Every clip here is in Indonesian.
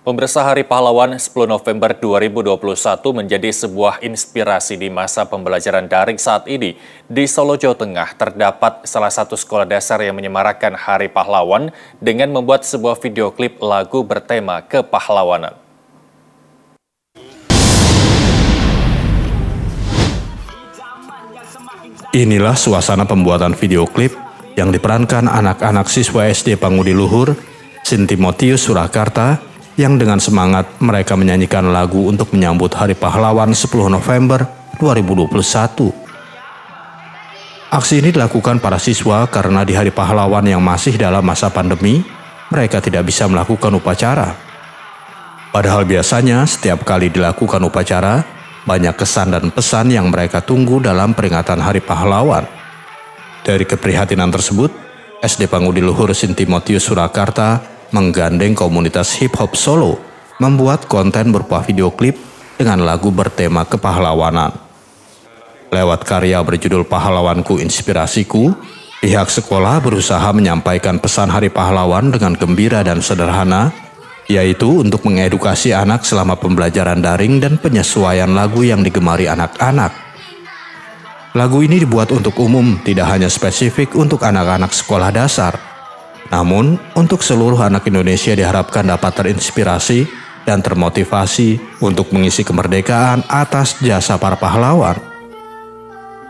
Pemirsa, Hari Pahlawan 10 November 2021 menjadi sebuah inspirasi di masa pembelajaran daring saat ini. Di Solo, Jawa Tengah, terdapat salah satu sekolah dasar yang menyemarakan Hari Pahlawan dengan membuat sebuah video klip lagu bertema kepahlawanan. Inilah suasana pembuatan video klip yang diperankan anak-anak siswa SD Pangudi Luhur, Sin Timotius Surakarta, yang dengan semangat mereka menyanyikan lagu untuk menyambut Hari Pahlawan 10 November 2021. Aksi ini dilakukan para siswa karena di Hari Pahlawan yang masih dalam masa pandemi, mereka tidak bisa melakukan upacara. Padahal biasanya setiap kali dilakukan upacara, banyak kesan dan pesan yang mereka tunggu dalam peringatan Hari Pahlawan. Dari keprihatinan tersebut, SD Pangudi Luhur Sin Timotius Surakarta menggandeng komunitas hip-hop Solo membuat konten berupa video klip dengan lagu bertema kepahlawanan. Lewat karya berjudul Pahlawanku Inspirasiku, pihak sekolah berusaha menyampaikan pesan Hari Pahlawan dengan gembira dan sederhana, yaitu untuk mengedukasi anak selama pembelajaran daring dan penyesuaian lagu yang digemari anak-anak. Lagu ini dibuat untuk umum, tidak hanya spesifik untuk anak-anak sekolah dasar. Namun, untuk seluruh anak Indonesia diharapkan dapat terinspirasi dan termotivasi untuk mengisi kemerdekaan atas jasa para pahlawan.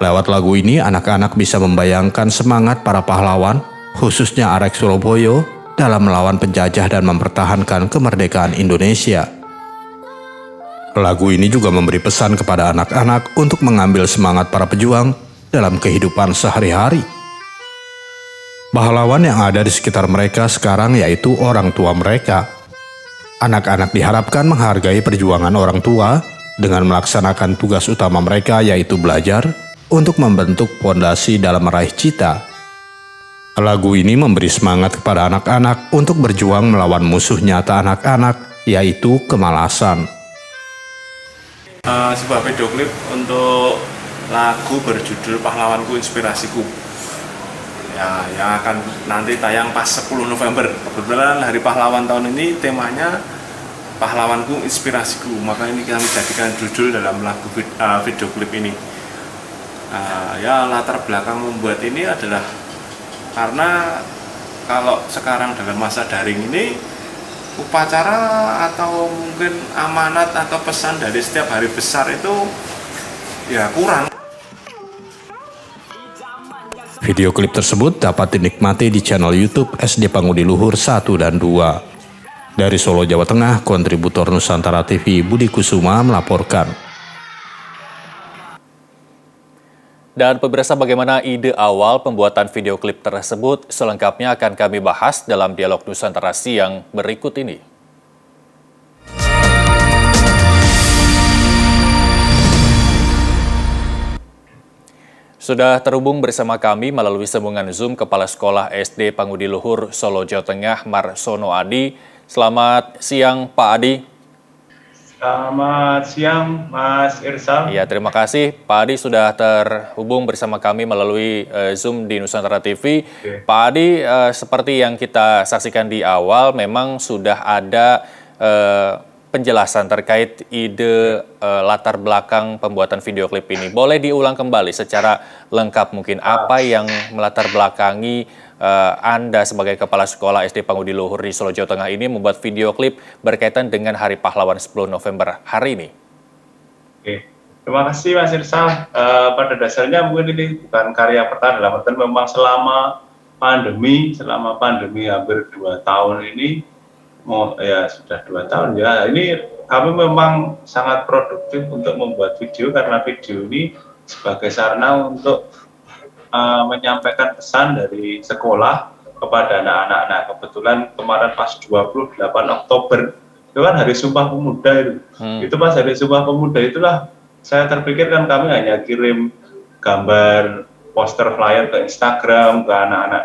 Lewat lagu ini, anak-anak bisa membayangkan semangat para pahlawan, khususnya Arek Surabaya, dalam melawan penjajah dan mempertahankan kemerdekaan Indonesia. Lagu ini juga memberi pesan kepada anak-anak untuk mengambil semangat para pejuang dalam kehidupan sehari-hari. Pahlawan yang ada di sekitar mereka sekarang yaitu orang tua mereka. Anak-anak diharapkan menghargai perjuangan orang tua dengan melaksanakan tugas utama mereka yaitu belajar untuk membentuk fondasi dalam meraih cita. Lagu ini memberi semangat kepada anak-anak untuk berjuang melawan musuh nyata anak-anak yaitu kemalasan. Sebuah video klip untuk lagu berjudul Pahlawanku Inspirasiku. Ya, yang akan nanti tayang pas 10 November. Kebetulan Hari Pahlawan tahun ini temanya Pahlawanku Inspirasiku, maka ini kami jadikan judul dalam lagu video klip ini. Ya, latar belakang membuat ini adalah karena kalau sekarang dalam masa daring ini upacara atau mungkin amanat atau pesan dari setiap hari besar itu ya kurang. Video klip tersebut dapat dinikmati di channel YouTube SD Pangudi Luhur 1 dan 2. Dari Solo, Jawa Tengah, kontributor Nusantara TV Budi Kusuma melaporkan. Dan pemirsa, bagaimana ide awal pembuatan video klip tersebut? Selengkapnya akan kami bahas dalam dialog Nusantara siang berikut ini. Sudah terhubung bersama kami melalui sambungan Zoom Kepala Sekolah SD Pangudi Luhur Solo, Jawa Tengah, Marsono Adi. Selamat siang, Pak Adi. Selamat siang, Mas Irsal. Ya, terima kasih Pak Adi sudah terhubung bersama kami melalui Zoom di Nusantara TV. Oke. Pak Adi, seperti yang kita saksikan di awal, memang sudah ada penjelasan terkait ide latar belakang pembuatan video klip ini. Boleh diulang kembali secara lengkap mungkin apa yang melatar belakangi Anda sebagai Kepala Sekolah SD Pangudi Luhur di Solo, Jawa Tengah ini membuat video klip berkaitan dengan Hari Pahlawan 10 November hari ini? Oke, terima kasih Mas Irsal. Pada dasarnya mungkin ini bukan karya pertama, dalam artian memang selama pandemi hampir 2 tahun ini, ya sudah 2 tahun ya, ini kami memang sangat produktif untuk membuat video karena video ini sebagai sarana untuk menyampaikan pesan dari sekolah kepada anak-anak. Nah, kebetulan kemarin pas 28 Oktober itu kan Hari Sumpah Pemuda itu. Itu pas Hari Sumpah Pemuda itulah saya terpikir kan kami hanya kirim gambar poster flyer ke Instagram ke anak-anak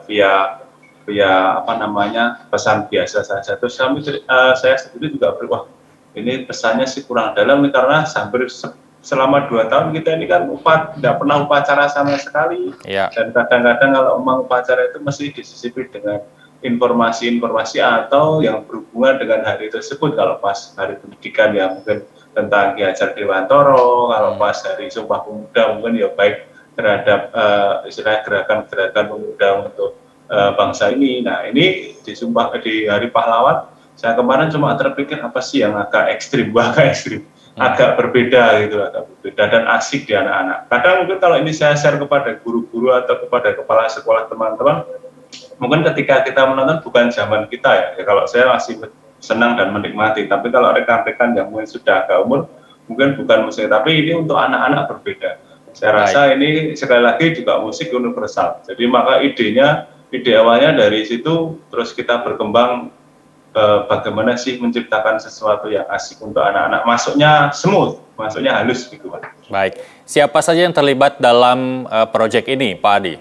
via pesan biasa saja. Terus saya sendiri juga wah ini pesannya sih kurang dalam nih, karena hampir selama 2 tahun kita ini kan tidak pernah upacara sama sekali. Dan kadang-kadang kalau memang upacara itu mesti disisipi dengan informasi-informasi atau yang berhubungan dengan hari tersebut. Kalau pas hari pendidikan ya mungkin tentang Ki Hajar Dewantoro, kalau pas hari Sumpah Pemuda mungkin ya baik terhadap istilah gerakan-gerakan pemuda untuk bangsa ini. Nah ini di Hari Pahlawan, saya kemarin cuma terpikir apa sih yang agak ekstrim, agak berbeda gitu, agak berbeda dan asik di anak-anak. Kadang mungkin kalau ini saya share kepada guru-guru atau kepada kepala sekolah teman-teman, mungkin ketika kita menonton bukan zaman kita ya kalau saya masih senang dan menikmati, tapi kalau rekan-rekan yang mungkin sudah agak umur, mungkin bukan musik, tapi ini untuk anak-anak berbeda. Saya rasa ini sekali lagi juga musik universal, jadi maka ide awalnya dari situ, terus kita berkembang bagaimana sih menciptakan sesuatu yang asik untuk anak-anak, masuknya smooth, masuknya halus gitu Pak. Baik, siapa saja yang terlibat dalam proyek ini Pak Adi?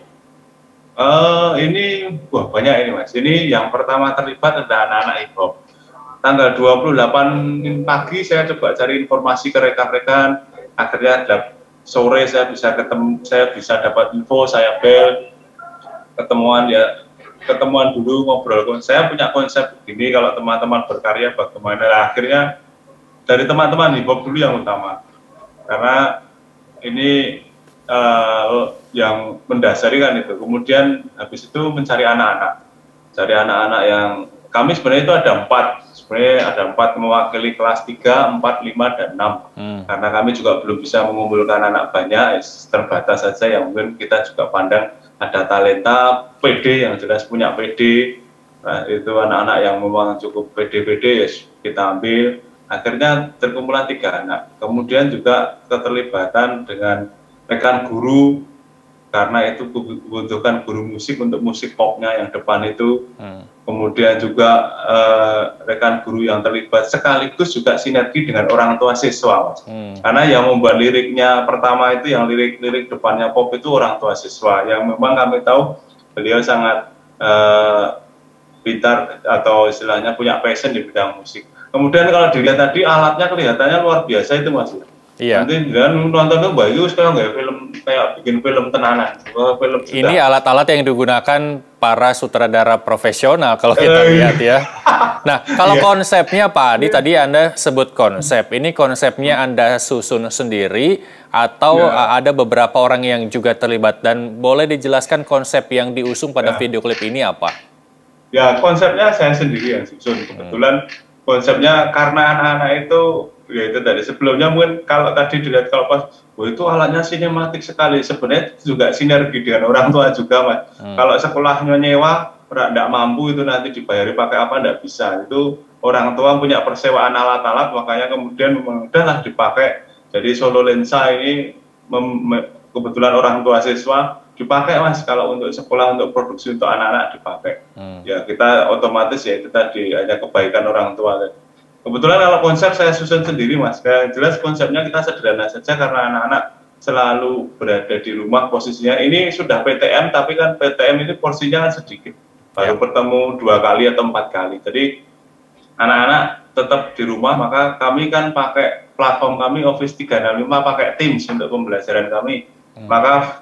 Ini banyak ini Mas. Ini yang pertama terlibat adalah anak-anak hip hop. Tanggal 28 pagi saya coba cari informasi ke rekan-rekan, akhirnya sore saya bisa dapat info, saya bel, ketemuan dulu, ngobrol. Saya punya konsep begini, kalau teman-teman berkarya bagaimana. Nah, akhirnya dari teman-teman hip hop dulu yang utama, karena ini yang mendasari kan itu. Kemudian habis itu mencari anak-anak yang kami sebenarnya itu ada empat mewakili kelas 3, 4, 5, dan 6. Karena kami juga belum bisa mengumpulkan anak banyak, terbatas saja yang mungkin kita juga pandang ada talenta, PD yang jelas punya PD. Nah, itu anak-anak yang memang cukup PD-PD ya kita ambil. Akhirnya terkumpulan 3 anak. Kemudian juga keterlibatan dengan rekan guru, karena itu membutuhkan guru musik untuk musik popnya yang depan itu. Kemudian juga rekan guru yang terlibat, sekaligus juga sinergi dengan orang tua siswa. Karena yang membuat liriknya pertama itu, yang lirik depannya pop itu orang tua siswa, yang memang kami tahu beliau sangat pintar atau istilahnya punya passion di bidang musik. Kemudian kalau dilihat tadi alatnya kelihatannya luar biasa itu Mas. Iya. Nanti kan nonton tuh bagus sekarang kayak bikin film tenanan. Ini alat-alat yang digunakan para sutradara profesional kalau kita lihat ya. Nah, kalau konsepnya Pak Adi tadi Anda sebut konsep. Ini konsepnya Anda susun sendiri atau ada beberapa orang yang juga terlibat, dan boleh dijelaskan konsep yang diusung pada video klip ini apa? Ya, konsepnya saya sendiri yang susun. Kebetulan konsepnya karena anak-anak itu ya itu dari sebelumnya mungkin kalau tadi dilihat kalau pas itu alatnya sinematik sekali, sebenarnya juga sinergi dengan orang tua juga Mas. Kalau sekolahnya nyewa tidak mampu itu nanti dibayari pakai apa tidak bisa, itu orang tua punya persewaan alat-alat, makanya kemudian udahlah dipakai. Jadi Solo Lensa ini kebetulan orang tua siswa dipakai Mas, kalau untuk sekolah untuk produksi untuk anak-anak dipakai. Ya kita otomatis ya itu tadi hanya kebaikan orang tua. Kebetulan kalau konsep saya susun sendiri Mas, jelas konsepnya kita sederhana saja karena anak-anak selalu berada di rumah posisinya. Ini sudah PTM, tapi kan PTM ini porsinya sedikit, baru bertemu 2 kali atau 4 kali. Jadi anak-anak tetap di rumah, maka kami kan pakai platform kami Office 365, pakai Teams untuk pembelajaran kami. Maka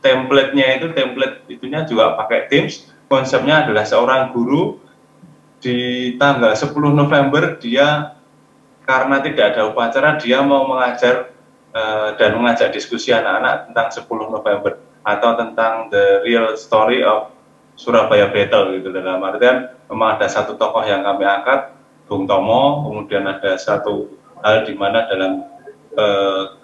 template itunya juga pakai Teams. Konsepnya adalah seorang guru di tanggal 10 November dia, karena tidak ada upacara, dia mau mengajar dan mengajak diskusi anak-anak tentang 10 November atau tentang the real story of Surabaya Battle gitu. Dalam artian memang ada satu tokoh yang kami angkat, Bung Tomo, kemudian ada satu hal di mana dalam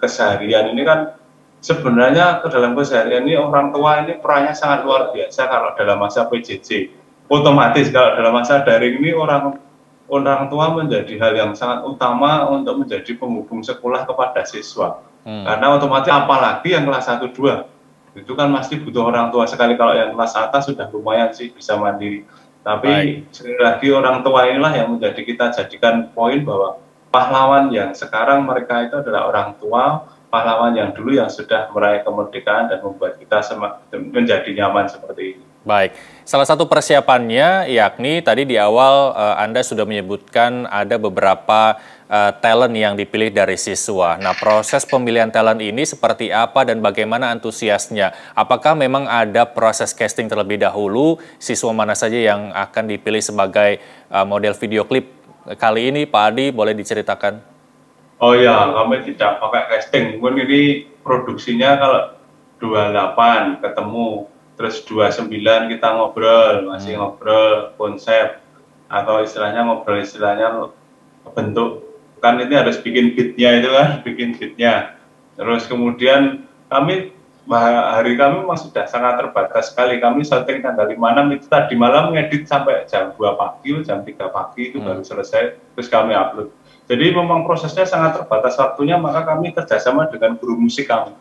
keseharian ini kan sebenarnya dalam keseharian ini orang tua ini perannya sangat luar biasa. Kalau dalam masa PJJ otomatis, kalau dalam masa daring ini orang tua menjadi hal yang sangat utama untuk menjadi penghubung sekolah kepada siswa. Karena otomatis apalagi yang kelas 1-2 itu kan pasti butuh orang tua sekali. Kalau yang kelas atas sudah lumayan sih bisa mandiri. Tapi sekali lagi orang tua inilah yang menjadi kita jadikan poin bahwa pahlawan yang sekarang mereka itu adalah orang tua, pahlawan yang dulu yang sudah meraih kemerdekaan dan membuat kita menjadi nyaman seperti ini. Baik, salah satu persiapannya yakni tadi di awal Anda sudah menyebutkan ada beberapa talent yang dipilih dari siswa. Nah, proses pemilihan talent ini seperti apa dan bagaimana antusiasnya? Apakah memang ada proses casting terlebih dahulu, siswa mana saja yang akan dipilih sebagai model video klip kali ini, Pak Adi, boleh diceritakan? Oh ya, kami tidak pakai casting. Mungkin ini produksinya kalau 28 ketemu, terus 29 kita ngobrol, masih ngobrol konsep, atau istilahnya ngobrol istilahnya bentuk, kan ini harus bikin beatnya itu kan, bikin beatnya. Terus kemudian hari kami memang sudah sangat terbatas sekali. Kami syuting tanggal 5/6 itu tadi malam ngedit sampai jam 2 pagi, jam 3 pagi itu baru selesai, terus kami upload. Jadi memang prosesnya sangat terbatas waktunya, maka kami kerjasama dengan guru musik kami.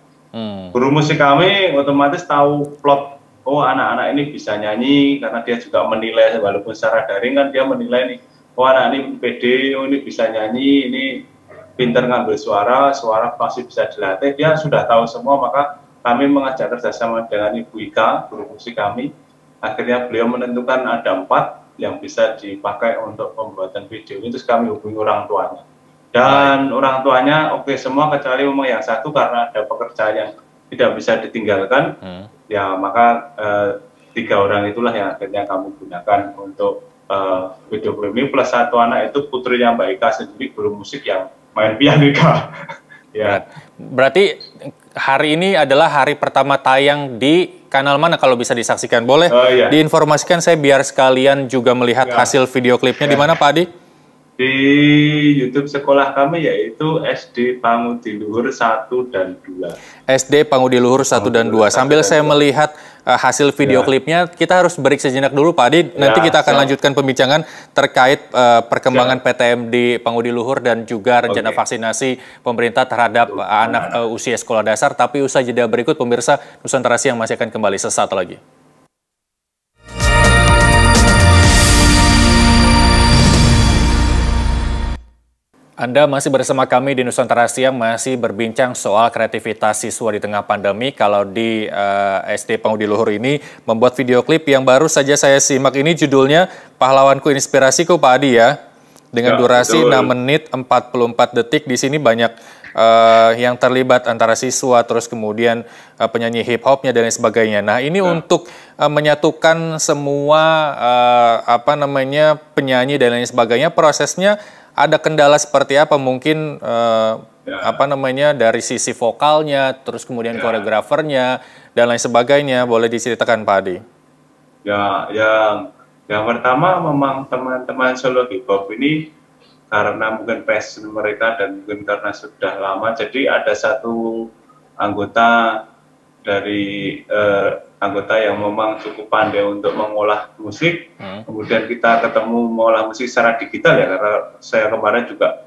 Guru musik kami otomatis tahu plot, oh anak-anak ini bisa nyanyi, karena dia juga menilai, walaupun secara daring kan dia menilai nih, oh anak ini pede, oh ini bisa nyanyi, ini pintar ngambil suara pasti bisa dilatih, dia sudah tahu semua, maka kami mengajak kerjasama dengan Ibu Ika, guru musik kami. Akhirnya beliau menentukan ada 4 yang bisa dipakai untuk pembuatan video ini, terus kami hubungi orang tuanya. Dan orang tuanya oke semua, kecuali memang yang satu karena ada pekerjaan yang tidak bisa ditinggalkan, ya maka 3 orang itulah yang akhirnya kami gunakan untuk video klip ini, plus satu anak itu putrinya Mbak Ika sendiri, guru musik yang main pianika. Ya. Berarti hari ini adalah hari pertama tayang di kanal mana kalau bisa disaksikan? Boleh diinformasikan saya biar sekalian juga melihat hasil video klipnya di mana, Pak Adi? Di YouTube sekolah kami yaitu SD Pangudiluhur 1 dan 2. SD Pangudiluhur 1 dan 2. Sambil saya melihat hasil video klipnya, kita harus break sejenak dulu, Pak Adi. Nanti kita akan lanjutkan pembincangan terkait perkembangan PTM di Pangudiluhur dan juga rencana vaksinasi pemerintah terhadap anak usia sekolah dasar. Tapi usai jeda berikut, pemirsa, Nusantara Siang masih akan kembali sesaat lagi. Anda masih bersama kami di Nusantara Siang, masih berbincang soal kreativitas siswa di tengah pandemi. Kalau di SD Pangudiluhur ini membuat video klip yang baru saja saya simak, ini judulnya Pahlawanku Inspirasiku, Pak Adi ya. Dengan durasi 6 menit 44 detik. Di sini banyak yang terlibat antara siswa, terus kemudian penyanyi hip hopnya dan lain sebagainya. Nah, ini untuk menyatukan semua penyanyi dan lain sebagainya, prosesnya ada kendala seperti apa? Mungkin dari sisi vokalnya, terus kemudian koreografernya dan lain sebagainya, boleh diceritakan, Pak Adi? Ya, yang pertama memang teman-teman solo hip hop ini karena mungkin passion mereka dan mungkin karena sudah lama, jadi ada satu anggota dari anggota yang memang cukup pandai untuk mengolah musik. Kemudian kita ketemu mengolah musik secara digital ya, karena saya kemarin juga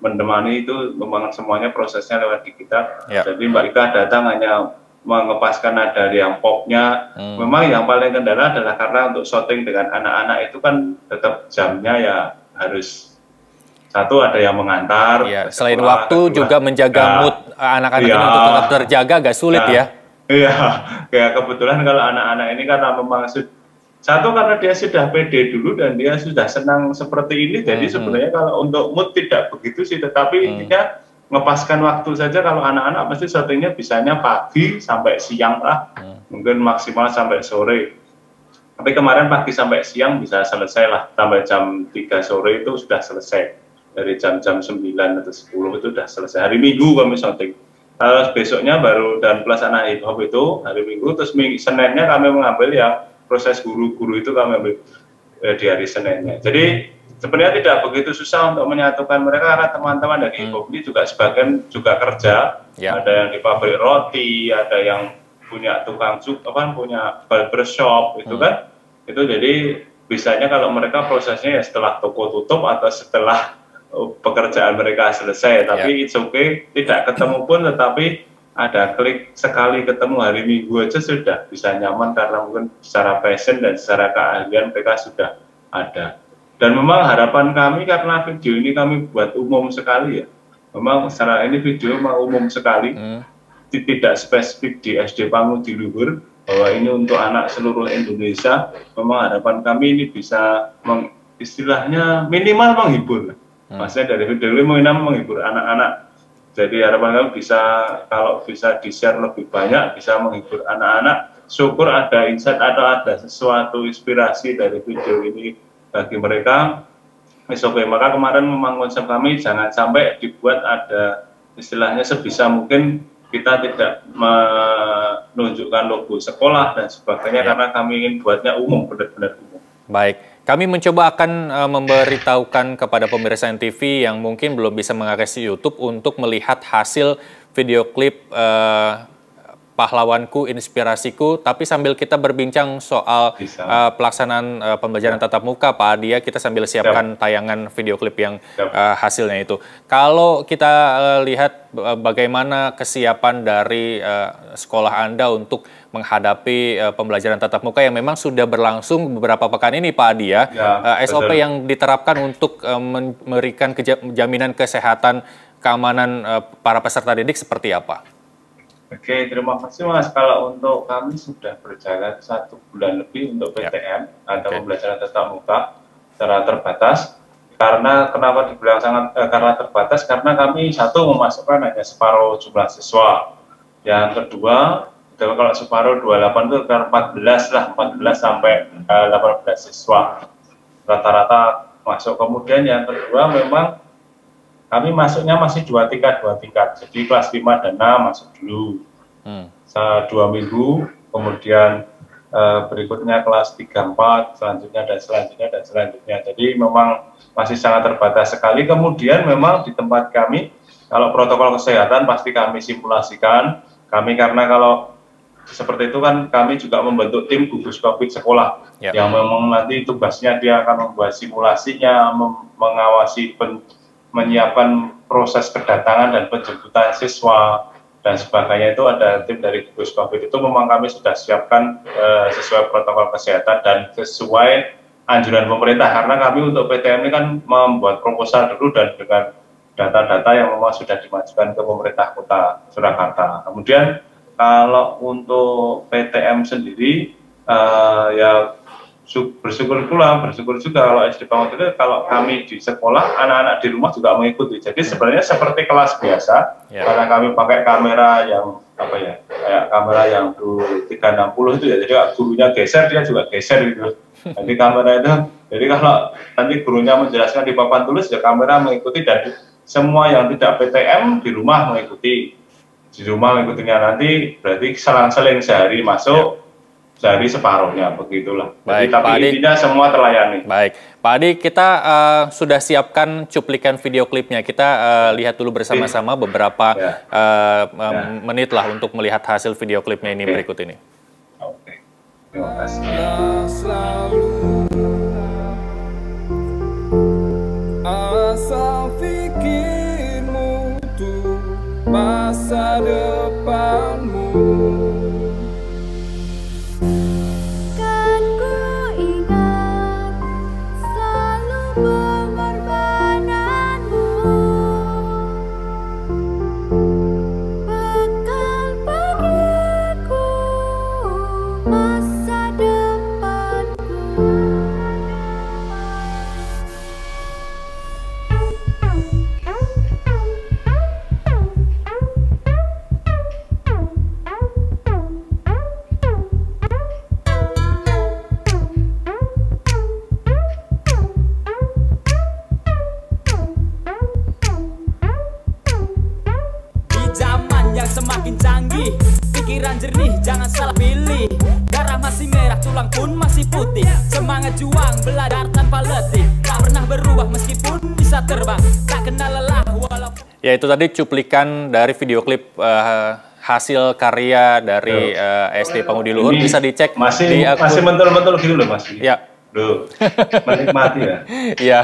menemani itu, memang semuanya prosesnya lewat digital. Jadi Mbak Ika datang hanya mengepaskan nada yang popnya. Memang yang paling kendala adalah karena untuk syuting dengan anak-anak itu kan tetap jamnya ya harus satu ada yang mengantar. Selain waktu juga menjaga mood anak-anak ini untuk tetap terjaga agak sulit ya. Iya, kayak kebetulan kalau anak-anak ini karena memang satu karena dia sudah pede dulu dan dia sudah senang seperti ini, jadi sebenarnya kalau untuk mood tidak begitu sih, tetapi intinya ngepaskan waktu saja. Kalau anak-anak pasti syutingnya bisanya pagi sampai siang lah, mungkin maksimal sampai sore. Tapi kemarin pagi sampai siang bisa selesai lah, sampai jam 3 sore itu sudah selesai. Dari jam-jam 9 atau 10 itu sudah selesai. Hari Minggu kami syuting. Besoknya baru, dan pelaksanaan hip hop itu hari Minggu, terus Seninnya kami mengambil yang proses guru-guru itu kami ambil di hari Seninnya. Jadi sebenarnya tidak begitu susah untuk menyatukan mereka, karena teman-teman dari hip hop ini juga sebagian juga kerja, ada yang di pabrik roti, ada yang punya tukang punya barbershop itu kan, itu jadi bisanya kalau mereka prosesnya ya setelah toko tutup atau setelah pekerjaan mereka selesai, tapi it's okay, tidak ketemu pun tetapi ada klik sekali ketemu hari Minggu aja sudah bisa nyaman, karena mungkin secara passion dan secara keahlian mereka sudah ada. Dan memang harapan kami, karena video ini kami buat umum sekali ya, memang secara ini video memang umum sekali, tidak spesifik di SD Pangudiluhur, bahwa ini untuk anak seluruh Indonesia. Memang harapan kami ini bisa istilahnya minimal menghibur. Maksudnya dari video ini minimal menghibur anak-anak. Jadi harapan kami bisa, kalau bisa di-share lebih banyak, bisa menghibur anak-anak. Syukur ada insight atau ada sesuatu inspirasi dari video ini bagi mereka. Oke, maka kemarin memang konsep kami jangan sampai dibuat ada istilahnya sebisa mungkin kita tidak menunjukkan logo sekolah dan sebagainya karena kami ingin buatnya umum, benar-benar umum. Baik, kami mencoba akan memberitahukan kepada pemirsa NTV yang mungkin belum bisa mengakses YouTube untuk melihat hasil video klip Pahlawanku, Inspirasiku, tapi sambil kita berbincang soal pelaksanaan pembelajaran tatap muka, Pak Adi, kita sambil siapkan tayangan video klip yang hasilnya itu. Kalau kita lihat bagaimana kesiapan dari sekolah Anda untuk menghadapi pembelajaran tatap muka yang memang sudah berlangsung beberapa pekan ini, Pak Adi, SOP betul. Yang diterapkan untuk memberikan jaminan kesehatan, keamanan para peserta didik seperti apa? Oke, terima kasih Mas. Kalau untuk kami sudah berjalan 1 bulan lebih untuk PTM atau pembelajaran tatap muka secara terbatas. Karena kenapa dibilang karena terbatas? Karena kami satu memasukkan hanya separuh jumlah siswa. Yang kedua, kalau separuh 28 itu 14 lah, 14 sampai 18 siswa rata-rata masuk. Kemudian yang kedua memang kami masuknya masih 2 tingkat. Jadi kelas 5 dan 6 masuk dulu. 2 minggu, kemudian berikutnya kelas 3, 4, selanjutnya. Jadi memang masih sangat terbatas sekali. Kemudian memang di tempat kami, kalau protokol kesehatan pasti kami simulasikan. Kami karena kalau seperti itu kan kami juga membentuk tim gugus COVID sekolah. Yang memang nanti tugasnya dia akan membuat simulasinya, mengawasi menyiapkan proses kedatangan dan penjemputan siswa dan sebagainya. Itu ada tim dari gugus COVID. Itu memang kami sudah siapkan sesuai protokol kesehatan dan sesuai anjuran pemerintah, karena kami untuk PTM ini kan membuat proposal dulu dan dengan data-data yang memang sudah dimajukan ke pemerintah Kota Surakarta. Kemudian kalau untuk PTM sendiri ya bersyukur juga kalau SD Pangut itu kalau kami di sekolah, anak-anak di rumah juga mengikuti. Jadi sebenarnya seperti kelas biasa, karena kami pakai kamera yang kayak kamera yang 360 itu ya, jadi gurunya geser dia juga geser gitu. Jadi kamera itu, jadi kalau nanti gurunya menjelaskan di papan tulis ya kamera mengikuti, dan semua yang tidak PTM di rumah mengikuti. Di rumah mengikutinya nanti berarti selang-seling sehari masuk, sehari separuhnya, begitulah. Baik, jadi, tapi intinya semua terlayani. Baik, Pak Adi, kita sudah siapkan cuplikan video klipnya. Kita lihat dulu bersama-sama beberapa menit lah untuk melihat hasil video klipnya ini berikut ini. Oke, terima kasih. Asal pikirmu tuh masa depanmu. Semakin canggih, pikiran jernih, jangan salah pilih. Darah masih merah, tulang pun masih putih. Semangat juang, belajar tanpa letih. Tak pernah berubah meskipun bisa terbang. Tak kenal lelah walaupun... Ya, itu tadi cuplikan dari video klip hasil karya dari SD Pangudi Luhur. Bisa dicek di akun... Masih mentul-mentul gitu loh Mas. Ya. Loh, menikmati ya. Ya,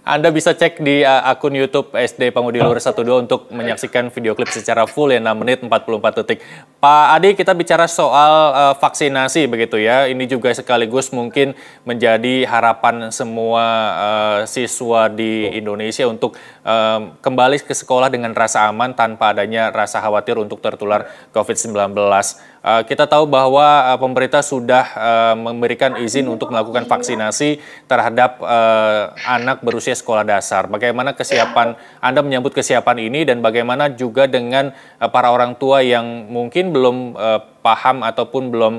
Anda bisa cek di akun YouTube SD Pangudi Luhur 12 untuk menyaksikan video klip secara full ya, 6 menit 44 detik. Pak Adi, kita bicara soal vaksinasi begitu ya. Ini juga sekaligus mungkin menjadi harapan semua siswa di Indonesia untuk kembali ke sekolah dengan rasa aman tanpa adanya rasa khawatir untuk tertular COVID-19. Kita tahu bahwa pemerintah sudah memberikan izin untuk melakukan vaksinasi terhadap anak berusia sekolah dasar. Bagaimana kesiapan Anda menyambut kesiapan ini dan bagaimana juga dengan para orang tua yang mungkin belum paham ataupun belum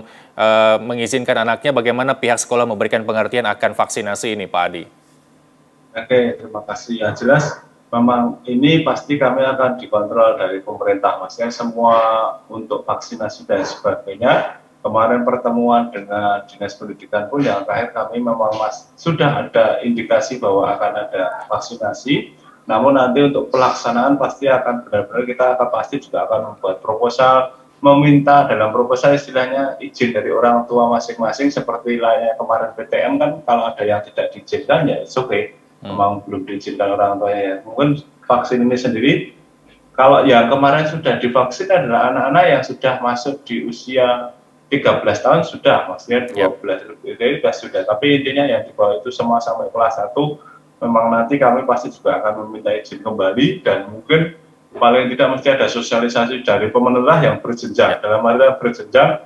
mengizinkan anaknya, bagaimana pihak sekolah memberikan pengertian akan vaksinasi ini, Pak Adi? Oke, terima kasih. Yang jelas memang ini pasti kami akan dikontrol dari pemerintah, maksudnya semua untuk vaksinasi dan sebagainya. Kemarin pertemuan dengan Dinas Pendidikan pun yang terakhir kami memang sudah ada indikasi bahwa akan ada vaksinasi. Namun nanti untuk pelaksanaan pasti akan benar-benar kita akan pasti juga akan membuat proposal, meminta dalam proposal istilahnya izin dari orang tua masing-masing seperti layaknya kemarin PTM kan, kalau ada yang tidak diizinkan ya oke. Memang belum diizinkan orang tuanya ya. Mungkin vaksin ini sendiri, kalau yang kemarin sudah divaksin adalah anak-anak yang sudah masuk di usia 13 tahun sudah, maksudnya 12 lebih sudah. Tapi intinya yang di bawah itu semua sampai kelas 1, memang nanti kami pasti juga akan meminta izin kembali dan mungkin paling tidak mesti ada sosialisasi dari pemerintah yang berjenjang. Dalam arti berjenjang,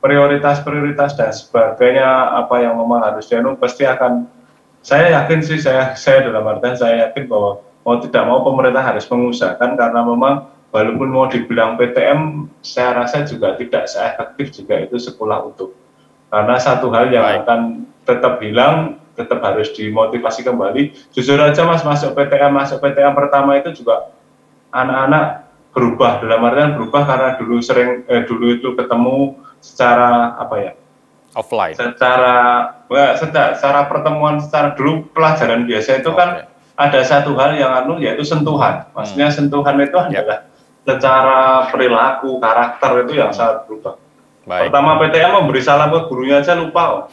prioritas-prioritas dan sebagainya apa yang memang harus dianu pasti akan. Saya yakin sih, saya dalam artian saya yakin bahwa mau tidak mau pemerintah harus mengusahakan karena memang walaupun mau dibilang PTM, saya rasa juga tidak seefektif juga itu sekolah utuh. Karena satu hal yang akan tetap hilang, tetap harus dimotivasi kembali. Jujur aja Mas, masuk PTM pertama itu juga anak-anak berubah, dalam artian berubah karena dulu itu ketemu secara apa ya? Offline. Secara pertemuan, secara dulu pelajaran biasa itu kan ada satu hal yang yaitu sentuhan. Maksudnya sentuhan itu adalah secara perilaku, karakter itu yang sangat berubah. Pertama PTM memberi salam ke gurunya aja lupa.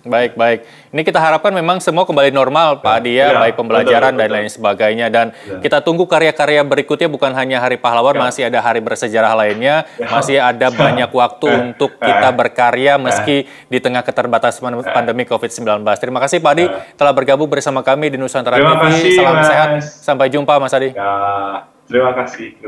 Baik. Ini kita harapkan memang semua kembali normal, Pak Adi ya, baik pembelajaran dan lain sebagainya. Dan kita tunggu karya-karya berikutnya, bukan hanya Hari Pahlawan, masih ada hari bersejarah lainnya, masih ada banyak waktu untuk kita berkarya meski di tengah keterbatasan pandemi COVID-19. Terima kasih Pak Adi telah bergabung bersama kami di Nusantara TV. Salam sehat, sampai jumpa Mas Adi. Ya, terima kasih.